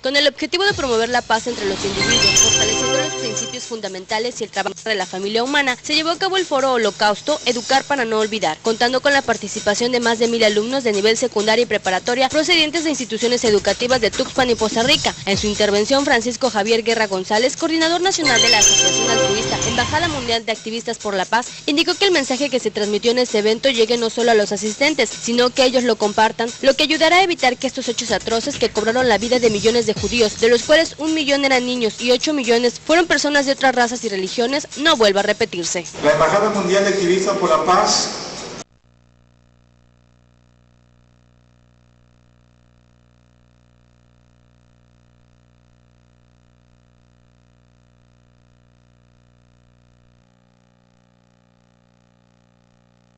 con el objetivo de promover la paz entre los individuos, fortaleciendo los principios fundamentales y el trabajo de la familia humana. Se llevó a cabo el foro Holocausto, Educar para no olvidar, contando con la participación de más de 1000 alumnos de nivel secundaria y preparatoria procedientes de instituciones educativas de Tuxpan y Poza Rica. En su intervención, Francisco Javier Guerra González, coordinador nacional de la Asociación Altruista Embajada Mundial de Activistas por la Paz, indicó que el mensaje que se transmitió en este evento llegue no solo a los asistentes, sino que ellos lo compartan, lo que ayudará a evitar que estos hechos atroces que cobraron la vida de millones de judíos, de los cuales 1 millón eran niños y 8 millones fueron personas de otras razas y religiones, no vuelva a repetirse. La Embajada Mundial de Activistas por la Paz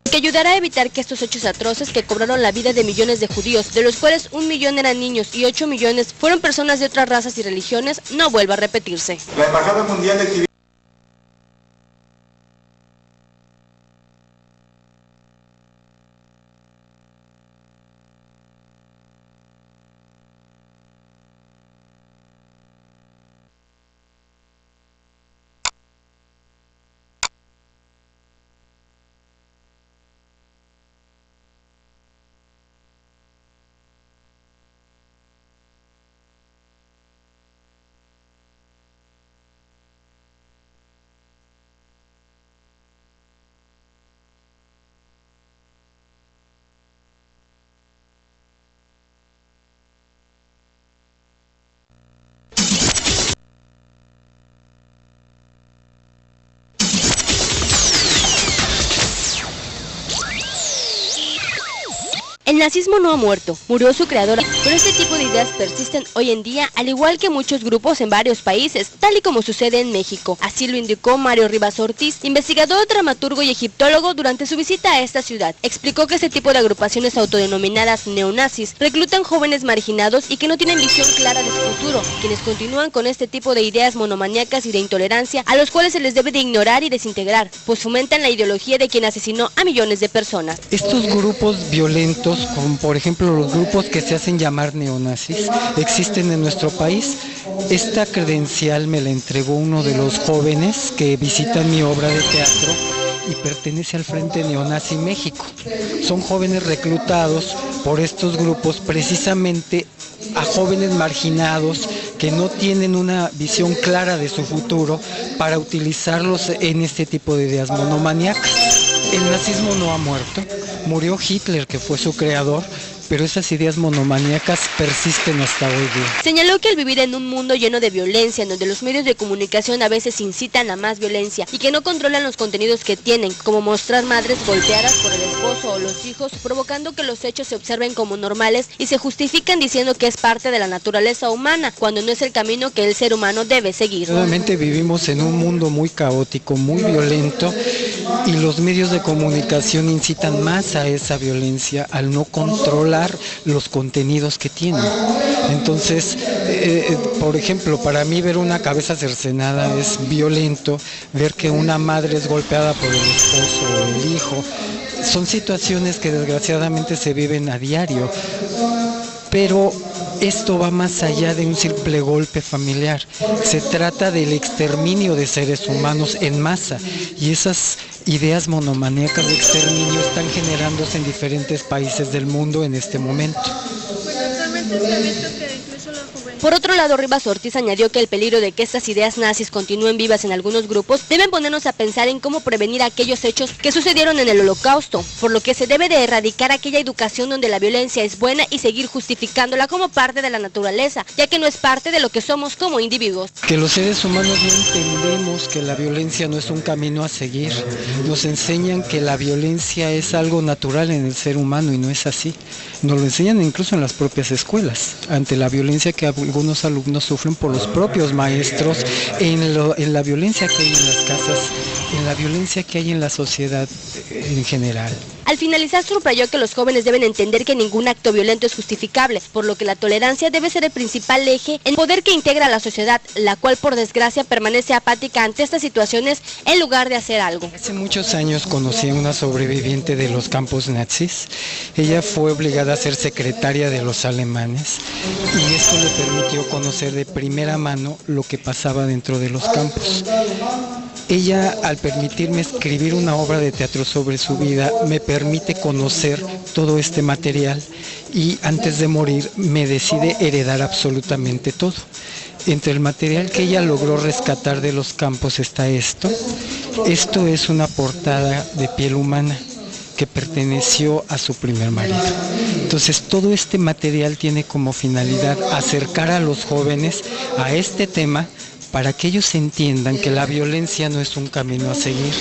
que ayudará a evitar que estos hechos atroces que cobraron la vida de millones de judíos, de los cuales 1 millón eran niños y 8 millones fueron personas de otras razas y religiones, no vuelva a repetirse. La Embajada Mundial de Activistas El nazismo no ha muerto, murió su creadora, pero este tipo de ideas persisten hoy en día, al igual que muchos grupos en varios países, tal y como sucede en México. Así lo indicó Mario Rivas Ortiz, investigador, dramaturgo y egiptólogo, durante su visita a esta ciudad. Explicó que este tipo de agrupaciones autodenominadas neonazis reclutan jóvenes marginados y que no tienen visión clara de su futuro, quienes continúan con este tipo de ideas monomaníacas y de intolerancia, a los cuales se les debe de ignorar y desintegrar, pues fomentan la ideología de quien asesinó a millones de personas. Estos grupos violentos, como por ejemplo los grupos que se hacen llamar neonazis, existen en nuestro país. Esta credencial me la entregó uno de los jóvenes que visitan mi obra de teatro y pertenece al Frente Neonazi México. Son jóvenes reclutados por estos grupos precisamente a jóvenes marginados que no tienen una visión clara de su futuro para utilizarlos en este tipo de ideas monomaníacas. El nazismo no ha muerto, murió Hitler, que fue su creador, pero esas ideas monomaníacas persisten hasta hoy día. Señaló que al vivir en un mundo lleno de violencia, en donde los medios de comunicación a veces incitan a más violencia y que no controlan los contenidos que tienen, como mostrar madres golpeadas por el esposo o los hijos, provocando que los hechos se observen como normales y se justifican diciendo que es parte de la naturaleza humana, cuando no es el camino que el ser humano debe seguir. Realmente vivimos en un mundo muy caótico, muy violento, y los medios de comunicación incitan más a esa violencia al no controlar los contenidos que tienen. Entonces, por ejemplo, para mí ver una cabeza cercenada es violento, ver que una madre es golpeada por el esposo o el hijo, son situaciones que desgraciadamente se viven a diario, pero esto va más allá de un simple golpe familiar. Se trata del exterminio de seres humanos en masa, y esas ideas monomaníacas de exterminio están generándose en diferentes países del mundo en este momento. Por otro lado, Rivas Ortiz añadió que el peligro de que estas ideas nazis continúen vivas en algunos grupos deben ponernos a pensar en cómo prevenir aquellos hechos que sucedieron en el Holocausto, por lo que se debe de erradicar aquella educación donde la violencia es buena y seguir justificándola como parte de la naturaleza, ya que no es parte de lo que somos como individuos. Que los seres humanos no entendemos que la violencia no es un camino a seguir. Nos enseñan que la violencia es algo natural en el ser humano y no es así. Nos lo enseñan incluso en las propias escuelas, ante la violencia que algunos alumnos sufren por los propios maestros, en la violencia que hay en las casas, en la violencia que hay en la sociedad en general. Al finalizar subrayó que los jóvenes deben entender que ningún acto violento es justificable, por lo que la tolerancia debe ser el principal eje en el poder que integra a la sociedad, la cual por desgracia permanece apática ante estas situaciones en lugar de hacer algo. Hace muchos años conocí a una sobreviviente de los campos nazis. Ella fue obligada a ser secretaria de los alemanes y esto le permitió conocer de primera mano lo que pasaba dentro de los campos. Ella, al permitirme escribir una obra de teatro sobre su vida, me permite conocer todo este material y antes de morir me decide heredar absolutamente todo. Entre el material que ella logró rescatar de los campos está esto. Esto es una portada de piel humana que perteneció a su primer marido. Entonces todo este material tiene como finalidad acercar a los jóvenes a este tema para que ellos entiendan que la violencia no es un camino a seguir,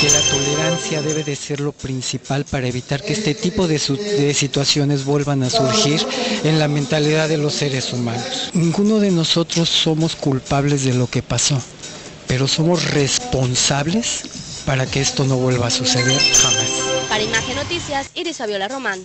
que la tolerancia debe de ser lo principal para evitar que este tipo de situaciones vuelvan a surgir en la mentalidad de los seres humanos. Ninguno de nosotros somos culpables de lo que pasó, pero somos responsables para que esto no vuelva a suceder jamás. Para Imagen Noticias, Iris Fabiola Román.